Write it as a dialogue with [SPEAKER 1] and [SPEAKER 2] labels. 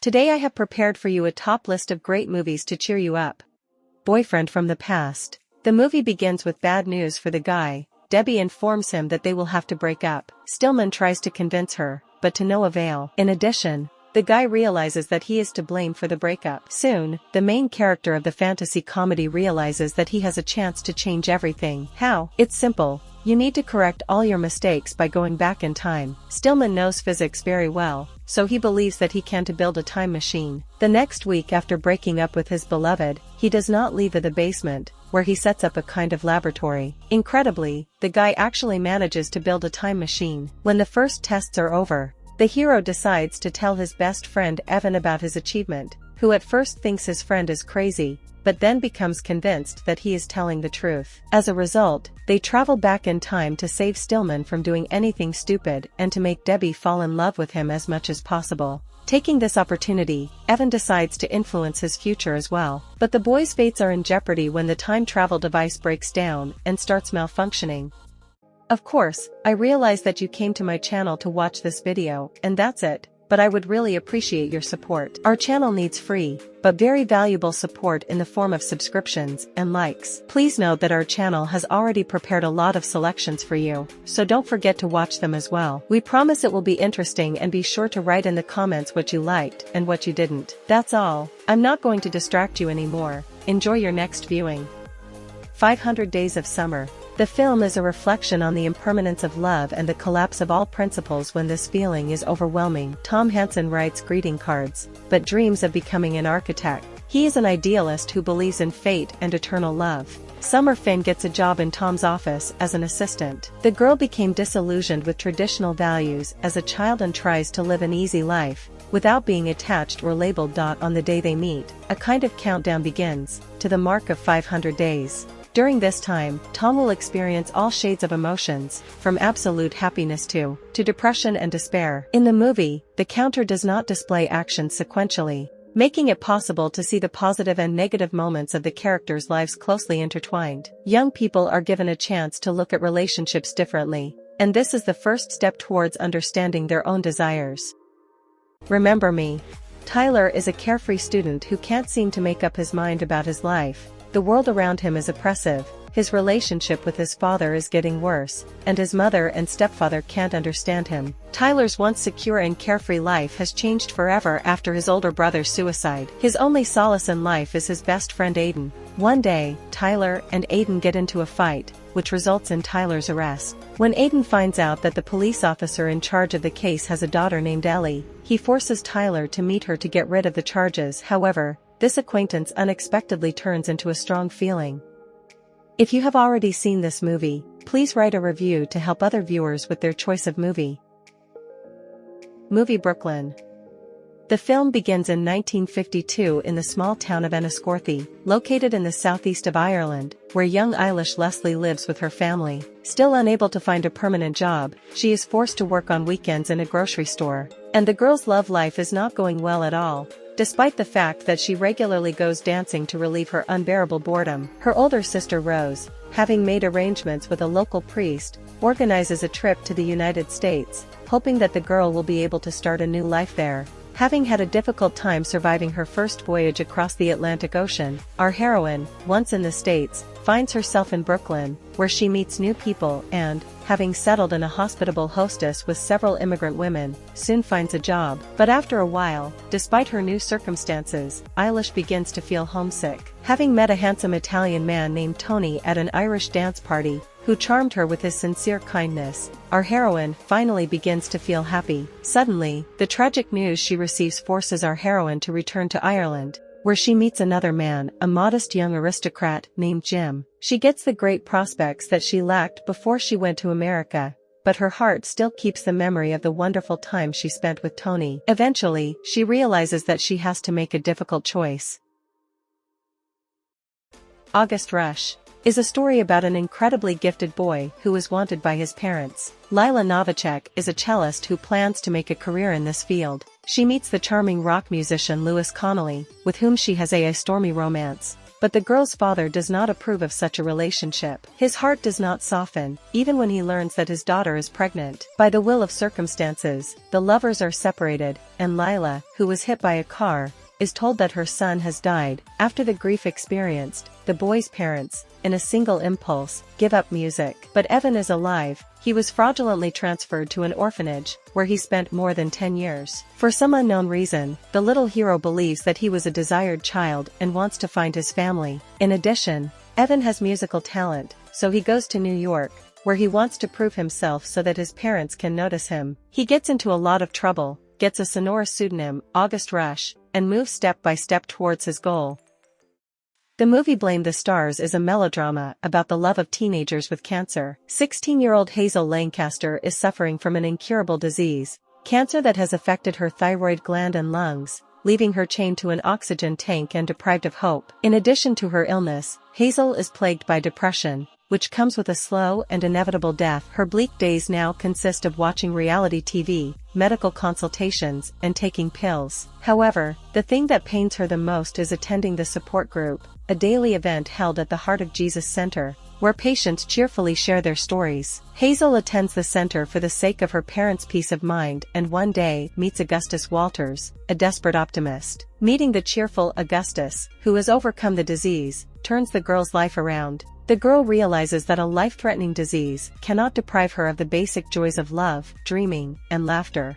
[SPEAKER 1] Today I have prepared for you a top list of great movies to cheer you up. Boyfriend from the past. The movie begins with bad news for the guy. Debbie informs him that they will have to break up. Stillman tries to convince her, but to no avail. In addition, the guy realizes that he is to blame for the breakup. Soon, the main character of the fantasy comedy realizes that he has a chance to change everything. How? It's simple. You need to correct all your mistakes by going back in time. Stillman knows physics very well, so he believes that he can build a time machine. The next week after breaking up with his beloved, he does not leave the basement, where he sets up a kind of laboratory. Incredibly, the guy actually manages to build a time machine. When the first tests are over, the hero decides to tell his best friend Evan about his achievement, who at first thinks his friend is crazy, but then becomes convinced that he is telling the truth. As a result, they travel back in time to save Stillman from doing anything stupid and to make Debbie fall in love with him as much as possible. Taking this opportunity, Evan decides to influence his future as well. But the boys' fates are in jeopardy when the time travel device breaks down and starts malfunctioning. Of course, I realize that you came to my channel to watch this video, and that's it. But I would really appreciate your support. Our channel needs free, but very valuable support in the form of subscriptions and likes. Please note that our channel has already prepared a lot of selections for you, so don't forget to watch them as well. We promise it will be interesting, and be sure to write in the comments what you liked and what you didn't. That's all. I'm not going to distract you anymore. Enjoy your next viewing. 500 Days of Summer. The film is a reflection on the impermanence of love and the collapse of all principles when this feeling is overwhelming. Tom Hansen writes greeting cards, but dreams of becoming an architect. He is an idealist who believes in fate and eternal love. Summer Finn gets a job in Tom's office as an assistant. The girl became disillusioned with traditional values as a child and tries to live an easy life, without being attached or labeled. On the day they meet, a kind of countdown begins, to the mark of 500 days. During this time, Tom will experience all shades of emotions, from absolute happiness to depression and despair. In the movie, the counter does not display actions sequentially, making it possible to see the positive and negative moments of the characters' lives closely intertwined. Young people are given a chance to look at relationships differently, and this is the first step towards understanding their own desires. Remember Me. Tyler is a carefree student who can't seem to make up his mind about his life. The world around him is oppressive, his relationship with his father is getting worse, and his mother and stepfather can't understand him. Tyler's once secure and carefree life has changed forever after his older brother's suicide. His only solace in life is his best friend Aiden. One day, Tyler and Aiden get into a fight, which results in Tyler's arrest. When Aiden finds out that the police officer in charge of the case has a daughter named Ellie, he forces Tyler to meet her to get rid of the charges. However, this acquaintance unexpectedly turns into a strong feeling. If you have already seen this movie, please write a review to help other viewers with their choice of movie. Movie Brooklyn. The film begins in 1952 in the small town of Enniscorthy, located in the southeast of Ireland, where young Eilish Leslie lives with her family. Still unable to find a permanent job, she is forced to work on weekends in a grocery store. And the girl's love life is not going well at all, despite the fact that she regularly goes dancing to relieve her unbearable boredom. Her older sister Rose, having made arrangements with a local priest, organizes a trip to the United States, hoping that the girl will be able to start a new life there. Having had a difficult time surviving her first voyage across the Atlantic Ocean, our heroine, once in the States, finds herself in Brooklyn, where she meets new people and, having settled in a hospitable hostess with several immigrant women, soon finds a job. But after a while, despite her new circumstances, Eilish begins to feel homesick. Having met a handsome Italian man named Tony at an Irish dance party, who charmed her with his sincere kindness, our heroine finally begins to feel happy. Suddenly, the tragic news she receives forces our heroine to return to Ireland, where she meets another man, a modest young aristocrat named Jim. She gets the great prospects that she lacked before she went to America, but her heart still keeps the memory of the wonderful time she spent with Tony. Eventually, she realizes that she has to make a difficult choice. August Rush is a story about an incredibly gifted boy who is wanted by his parents. Lila Novacek is a cellist who plans to make a career in this field. She meets the charming rock musician Lewis Connolly, with whom she has a stormy romance. But the girl's father does not approve of such a relationship. His heart does not soften, even when he learns that his daughter is pregnant. By the will of circumstances, the lovers are separated, and Lila, who was hit by a car, is told that her son has died. After the grief experienced, the boy's parents, in a single impulse, give up music. But Evan is alive. He was fraudulently transferred to an orphanage, where he spent more than 10 years. For some unknown reason, the little hero believes that he was a desired child and wants to find his family. In addition, Evan has musical talent, so he goes to New York, where he wants to prove himself so that his parents can notice him. He gets into a lot of trouble, gets a sonorous pseudonym, August Rush, and moves step by step towards his goal. The movie Blame the Stars is a melodrama about the love of teenagers with cancer. 16-year-old Hazel Lancaster is suffering from an incurable disease, cancer that has affected her thyroid gland and lungs, leaving her chained to an oxygen tank and deprived of hope. In addition to her illness, Hazel is plagued by depression, which comes with a slow and inevitable death. Her bleak days now consist of watching reality TV, medical consultations, and taking pills. However, the thing that pains her the most is attending the support group, a daily event held at the Heart of Jesus Center, where patients cheerfully share their stories. Hazel attends the center for the sake of her parents' peace of mind and one day meets Augustus Walters, a desperate optimist. Meeting the cheerful Augustus, who has overcome the disease, turns the girl's life around. The girl realizes that a life-threatening disease cannot deprive her of the basic joys of love, dreaming, and laughter.